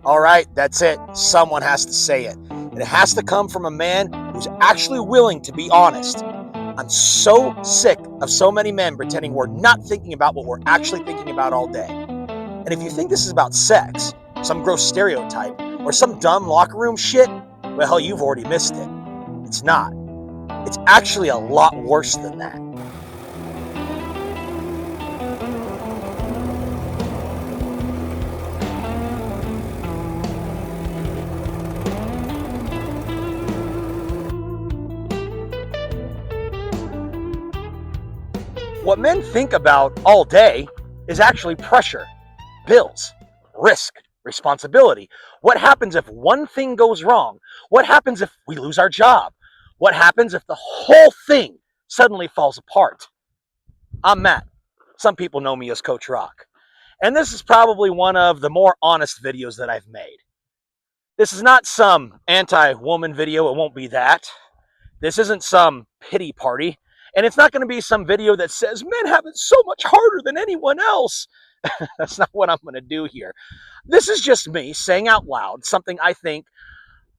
All right, that's it. Someone has to say it. And it has to come from a man who's actually willing to be honest. I'm so sick of so many men pretending we're not thinking about what we're actually thinking about all day. And if you think this is about sex, some gross stereotype, or some dumb locker room shit, well, you've already missed it. It's not. It's actually a lot worse than that. What men think about all day is actually pressure, bills, risk, responsibility. What happens if one thing goes wrong? What happens if we lose our job? What happens if the whole thing suddenly falls apart? I'm Matt. Some people know me as Coach Rock. And this is probably one of the more honest videos that I've made. This is not some anti-woman video. It won't be that. This isn't some pity party. And it's not going to be some video that says men have it so much harder than anyone else. That's not what I'm going to do here. This is just me saying out loud something I think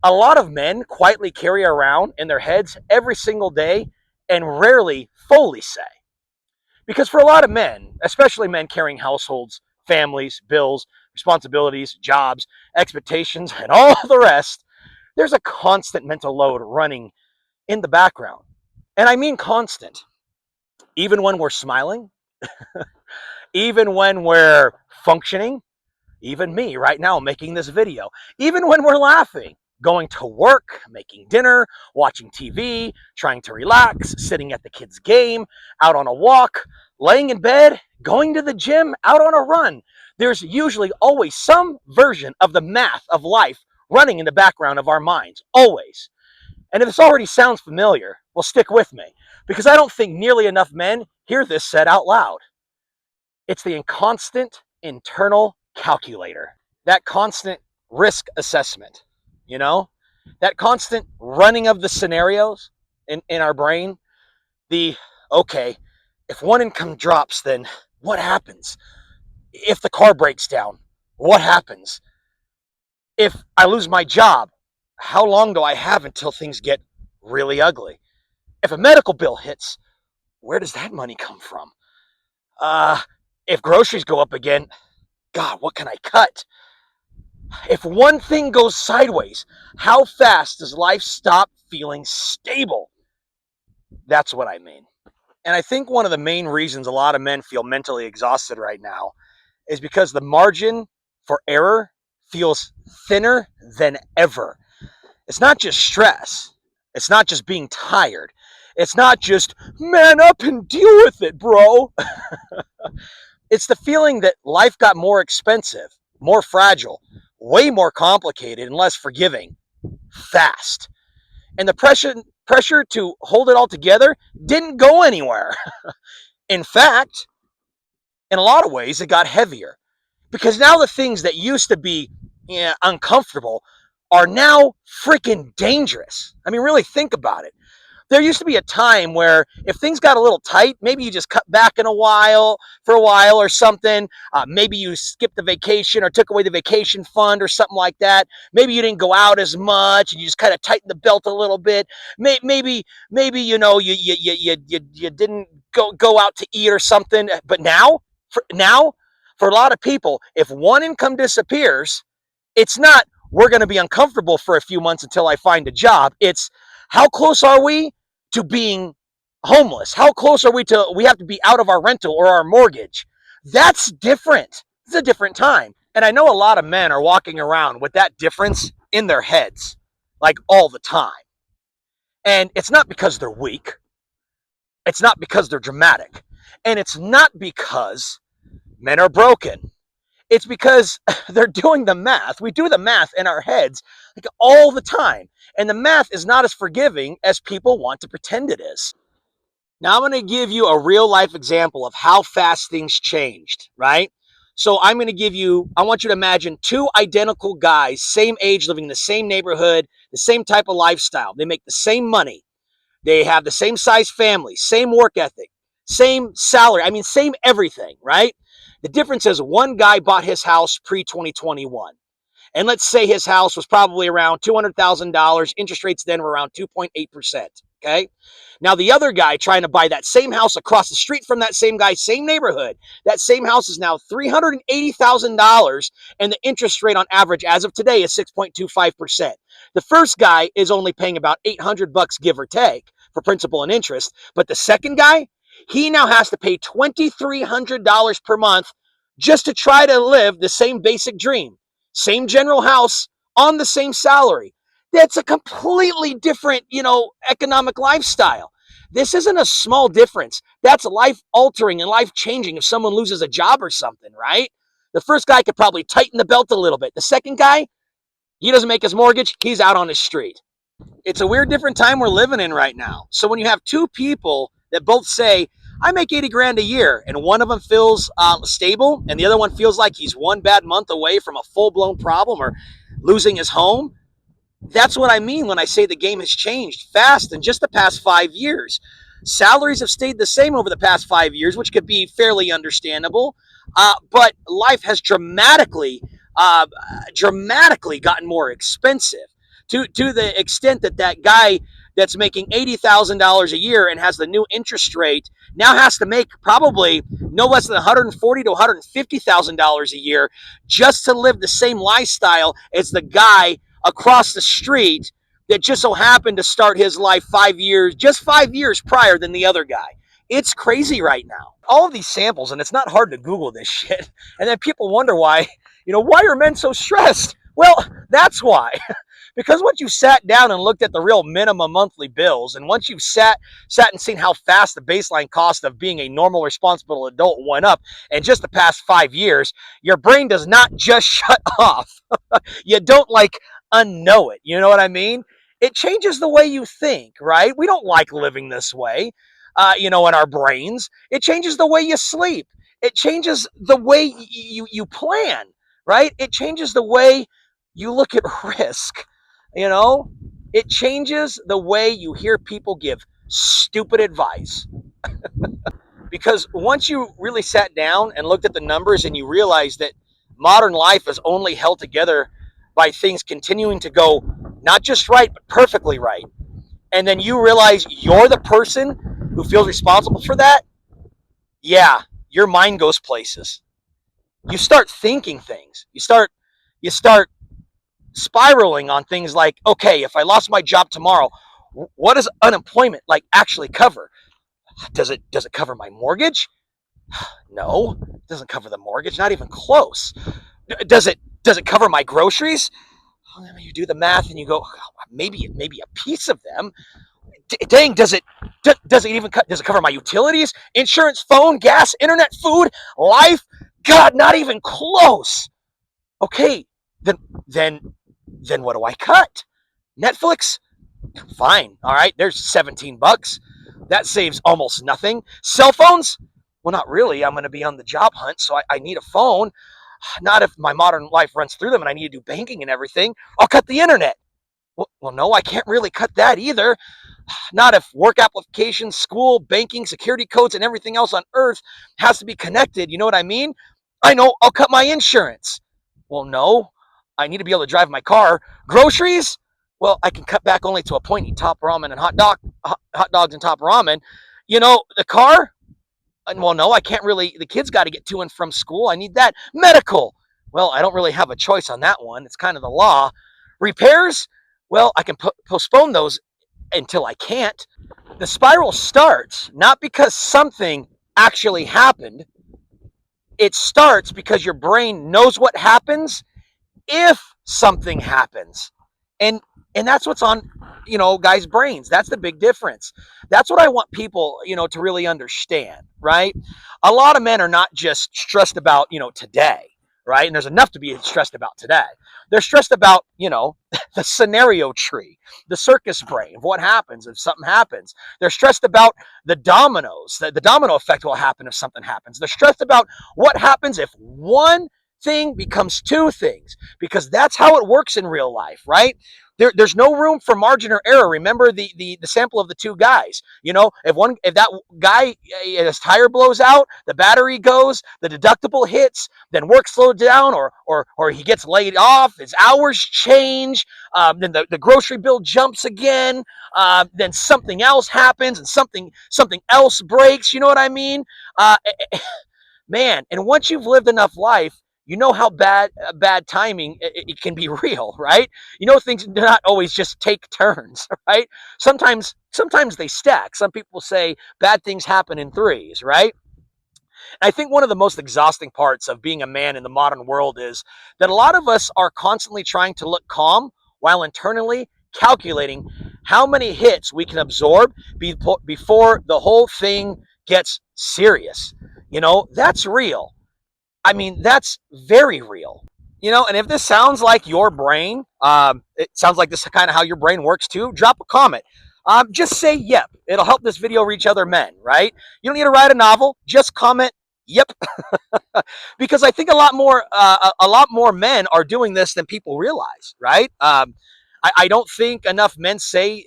a lot of men quietly carry around in their heads every single day and rarely fully say. Because for a lot of men, especially men carrying households, families, bills, responsibilities, jobs, expectations, and all the rest, there's a constant mental load running in the background. And I mean constant. Even when we're smiling, even when we're functioning, even me right now making this video, even when we're laughing, going to work, making dinner, watching TV, trying to relax, sitting at the kids' game, out on a walk, laying in bed, going to the gym, out on a run. There's usually always some version of the math of life running in the background of our minds, always. And if this already sounds familiar, well, stick with me, because I don't think nearly enough men hear this said out loud. It's the constant internal calculator, that constant risk assessment, you know, that constant running of the scenarios in our brain. Okay, if one income drops, then what happens? If the car breaks down, what happens? If I lose my job, how long do I have until things get really ugly? If a medical bill hits, where does that money come from? Uh, if groceries go up again, God, what can I cut? If one thing goes sideways, how fast does life stop feeling stable? That's what I mean. And I think one of the main reasons a lot of men feel mentally exhausted right now is because the margin for error feels thinner than ever. It's not just stress. It's not just being tired. It's not just man up and deal with it, bro. It's the feeling that life got more expensive, more fragile, way more complicated, and less forgiving fast. And the pressure to hold it all together didn't go anywhere. In fact, in a lot of ways, it got heavier. Because now the things that used to be uncomfortable are now freaking dangerous. I mean, really think about it. There used to be a time where if things got a little tight, maybe you just cut back for a while or something. Maybe you skipped the vacation or took away the vacation fund or something like that. Maybe you didn't go out as much and you just kind of tightened the belt a little bit. Maybe you know you didn't go out to eat or something. But now for a lot of people, if one income disappears, it's not we're going to be uncomfortable for a few months until I find a job. It's how close are we to being homeless? How close are we have to be out of our rental or our mortgage? That's different. It's a different time. And I know a lot of men are walking around with that difference in their heads, like all the time. And it's not because they're weak. It's not because they're dramatic. And it's not because men are broken. It's because they're doing the math. We do the math in our heads like all the time. And the math is not as forgiving as people want to pretend it is. Now I'm going to give you a real life example of how fast things changed, right? So I want you to imagine two identical guys, same age, living in the same neighborhood, the same type of lifestyle. They make the same money. They have the same size family, same work ethic, same salary. I mean, same everything, right? The difference is one guy bought his house pre-2021. And let's say his house was probably around $200,000. Interest rates then were around 2.8%. Okay. Now, the other guy trying to buy that same house across the street from that same guy, same neighborhood, that same house is now $380,000. And the interest rate on average as of today is 6.25%. The first guy is only paying about $800 give or take for principal and interest. But the second guy, he now has to pay $2,300 per month just to try to live the same basic dream, same general house on the same salary. That's a completely different, economic lifestyle. This isn't a small difference. That's life altering and life changing if someone loses a job or something, right? The first guy could probably tighten the belt a little bit. The second guy, he doesn't make his mortgage, he's out on his street. It's a weird, different time we're living in right now. So when you have two people that both say, I make 80 grand a year, and one of them feels stable, and the other one feels like he's one bad month away from a full blown problem or losing his home, that's what I mean when I say the game has changed fast in just the past 5 years. Salaries have stayed the same over the past 5 years, which could be fairly understandable, but life has uh, dramatically gotten more expensive to the extent that that guy that's making $80,000 a year and has the new interest rate now has to make probably no less than $140,000 to $150,000 a year just to live the same lifestyle as the guy across the street that just so happened to start his life 5 years, just 5 years prior than the other guy. It's crazy right now. All of these samples, and it's not hard to Google this shit. And then people wonder why are men so stressed? Well, that's why. Because once you've sat down and looked at the real minimum monthly bills, and once you've sat and seen how fast the baseline cost of being a normal, responsible adult went up in just the past 5 years, your brain does not just shut off. You don't unknow it. You know what I mean? It changes the way you think, right? We don't like living this way, in our brains. It changes the way you sleep. It changes the way you plan, right? It changes the way you look at risk. You know, it changes the way you hear people give stupid advice. Because once you really sat down and looked at the numbers and you realize that modern life is only held together by things continuing to go not just right, but perfectly right. And then you realize you're the person who feels responsible for that, yeah, your mind goes places. You start thinking things. You start spiraling on things like, okay, if I lost my job tomorrow, what does unemployment actually cover? Does it cover my mortgage? No, it doesn't cover the mortgage, not even close. Does it cover my groceries? Well, you do the math and you go, maybe a piece of them. Dang, does it cover my utilities, insurance, phone, gas, internet, food, life? God, not even close. Okay, then what do I cut? Netflix? Fine. All right, there's $17. That saves almost nothing. Cell phones? Well, not really. I'm going to be on the job hunt, so I need a phone. Not if my modern life runs through them and I need to do banking and everything. I'll cut the internet. Well, no, I can't really cut that either. Not if work applications, school, banking, security codes, and everything else on earth has to be connected. You know what I mean? I know, I'll cut my insurance. Well, no, I need to be able to drive my car. Groceries? Well, I can cut back only to a point, eat top ramen and hot dogs and top ramen. The car? Well, no, I can't really. The kids got to get to and from school. I need that. Medical? Well, I don't really have a choice on that one. It's kind of the law. Repairs? Well, I can postpone those until I can't. The spiral starts not because something actually happened. It starts because your brain knows what happens if something happens. And that's what's on, guys' brains. That's the big difference. That's what I want people, to really understand, right? A lot of men are not just stressed about, today, right? And there's enough to be stressed about today. They're stressed about, the scenario tree, the circus brain of what happens if something happens. They're stressed about the dominoes, the domino effect will happen if something happens. They're stressed about what happens if one thing becomes two things, because that's how it works in real life, right? There's no room for margin or error. Remember the sample of the two guys. If that guy, his tire blows out, the battery goes, the deductible hits, then work slowed down, or he gets laid off, his hours change, then the grocery bill jumps again, then something else happens and something else breaks. You know what I mean? Uh, Man, and once you've lived enough life, you know how bad timing it can be real, right? Things do not always just take turns, right? Sometimes they stack. Some people say bad things happen in threes, right? And I think one of the most exhausting parts of being a man in the modern world is that a lot of us are constantly trying to look calm while internally calculating how many hits we can absorb before the whole thing gets serious. That's real. I mean, that's very real. And if this sounds like your brain, it sounds like this is kind of how your brain works too, drop a comment. Just say yep. It'll help this video reach other men, right? You don't need to write a novel. Just comment yep, because I think a lot more men are doing this than people realize, right? I don't think enough men say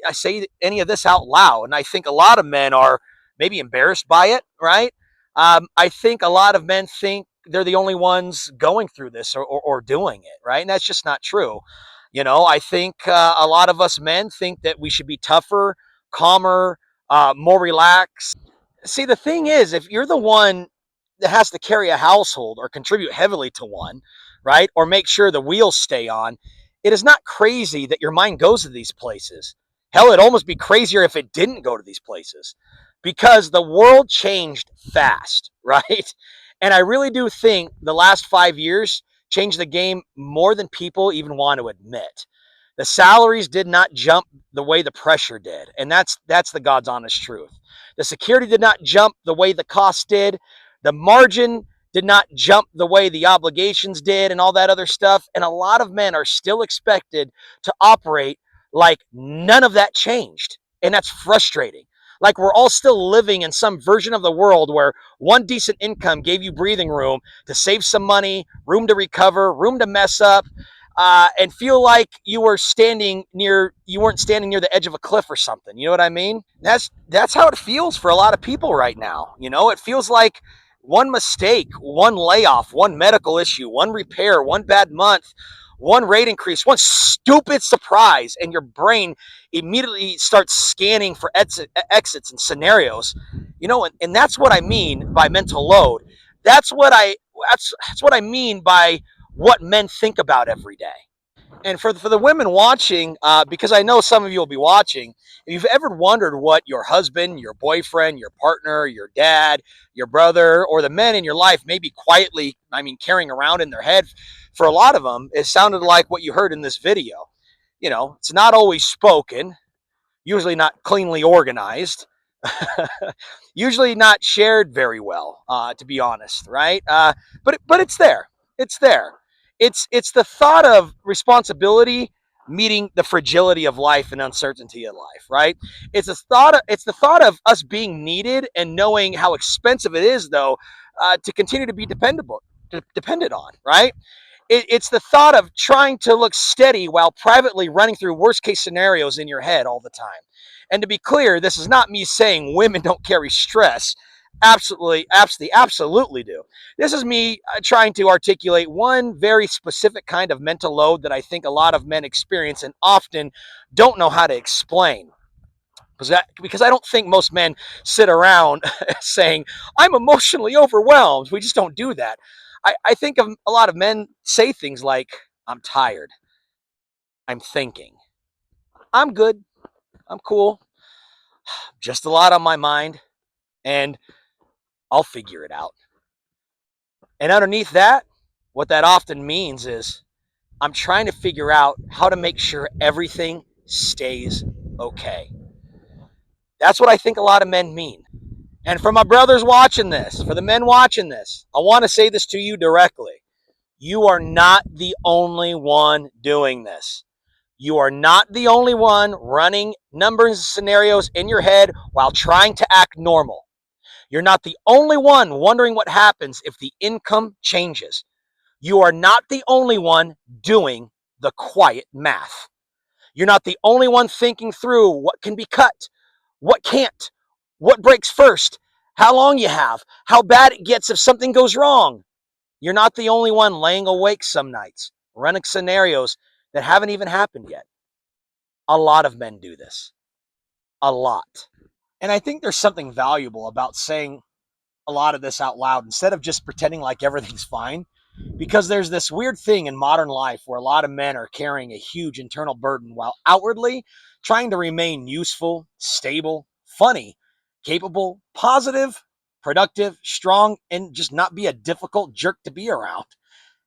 any of this out loud, and I think a lot of men are maybe embarrassed by it, right? I think a lot of men think they're the only ones going through this or doing it, right? And that's just not true. I think a lot of us men think that we should be tougher, calmer, more relaxed. See, the thing is, if you're the one that has to carry a household or contribute heavily to one, right? Or make sure the wheels stay on, it is not crazy that your mind goes to these places. Hell, it'd almost be crazier if it didn't go to these places because the world changed fast, right? And I really do think the last 5 years changed the game more than people even want to admit. The salaries did not jump the way the pressure did, and that's the God's honest truth. The security did not jump the way the cost did. The margin did not jump the way the obligations did, and all that other stuff. And a lot of men are still expected to operate like none of that changed, and that's frustrating. Like we're all still living in some version of the world where one decent income gave you breathing room to save some money, room to recover, room to mess up, and feel like you weren't standing near the edge of a cliff or something. You know what I mean? That's how it feels for a lot of people right now. It feels like one mistake, one layoff, one medical issue, one repair, one bad month, one rate increase, one stupid surprise, and your brain immediately starts scanning for exits and scenarios. And that's what I mean by mental load. That's what I mean by what men think about every day. And for the women watching, because I know some of you will be watching, if you've ever wondered what your husband, your boyfriend, your partner, your dad, your brother, or the men in your life may be quietly, carrying around in their head, for a lot of them, it sounded like what you heard in this video. It's not always spoken, usually not cleanly organized, usually not shared very well, to be honest, right? But it's there. It's there. It's the thought of responsibility meeting the fragility of life and uncertainty of life, right? It's the thought of us being needed and knowing how expensive it is, though, to continue to be dependent on, right? It's the thought of trying to look steady while privately running through worst case scenarios in your head all the time. And to be clear, this is not me saying women don't carry stress. Absolutely do. This is me trying to articulate one very specific kind of mental load that I think a lot of men experience and often don't know how to explain. Because I don't think most men sit around saying, I'm emotionally overwhelmed. We just don't do that. I think of a lot of men say things like, I'm tired. I'm thinking. I'm good. I'm cool. Just a lot on my mind. And I'll figure it out. And underneath that, what that often means is I'm trying to figure out how to make sure everything stays okay. That's what I think a lot of men mean. And for my brothers watching this, for the men watching this, I want to say this to you directly. You are not the only one doing this. You are not the only one running numbers and scenarios in your head while trying to act normal. You're not the only one wondering what happens if the income changes. You are not the only one doing the quiet math. You're not the only one thinking through what can be cut, what can't, what breaks first, how long you have, how bad it gets if something goes wrong. You're not the only one laying awake some nights, running scenarios that haven't even happened yet. A lot of men do this. A lot. And I think there's something valuable about saying a lot of this out loud instead of just pretending like everything's fine. Because there's this weird thing in modern life where a lot of men are carrying a huge internal burden while outwardly trying to remain useful, stable, funny, capable, positive, productive, strong, and just not be a difficult jerk to be around.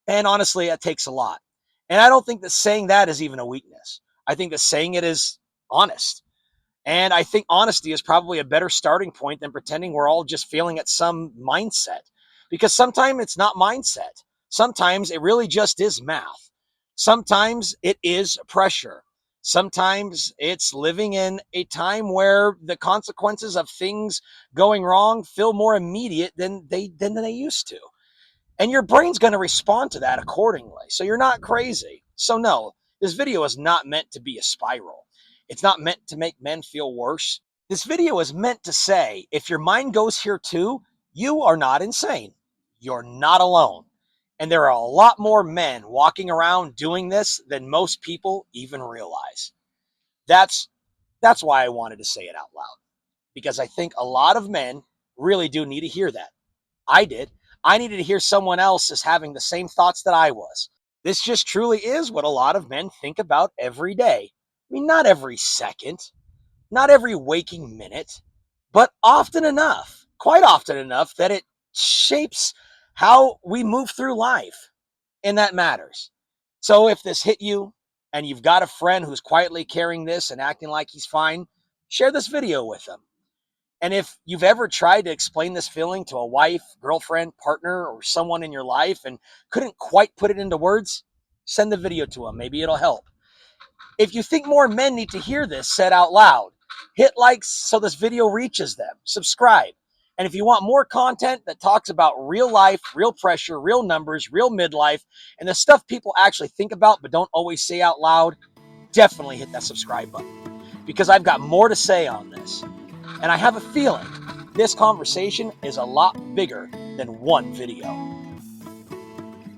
And honestly, it takes a lot. And I don't think that saying that is even a weakness. I think that saying it is honest. And I think honesty is probably a better starting point than pretending we're all just failing at some mindset. Because sometimes it's not mindset. Sometimes it really just is math. Sometimes it is pressure. Sometimes it's living in a time where the consequences of things going wrong feel more immediate than they used to. And your brain's going to respond to that accordingly. So you're not crazy. So, no, this video is not meant to be a spiral. It's not meant to make men feel worse. This video is meant to say if your mind goes here too, you are not insane. You're not alone. And there are a lot more men walking around doing this than most people even realize. That's that's why I wanted to say it out loud, because I think a lot of men really do need to hear that. I did. I needed to hear someone else is having the same thoughts that I was. This just truly is what a lot of men think about every day. I mean, not every second, not every waking minute, but often enough, quite often enough, that it shapes how we move through life. And that matters. So if this hit you and you've got a friend who's quietly carrying this and acting like he's fine, share this video with them. And if you've ever tried to explain this feeling to a wife, girlfriend, partner, or someone in your life and couldn't quite put it into words, send the video to them. Maybe it'll help. If you think more men need to hear this said out loud, hit likes so this video reaches them. Subscribe. And if you want more content that talks about real life, real pressure, real numbers, real midlife, and the stuff people actually think about but don't always say out loud, definitely hit that subscribe button, because I've got more to say on this. And I have a feeling this conversation is a lot bigger than one video.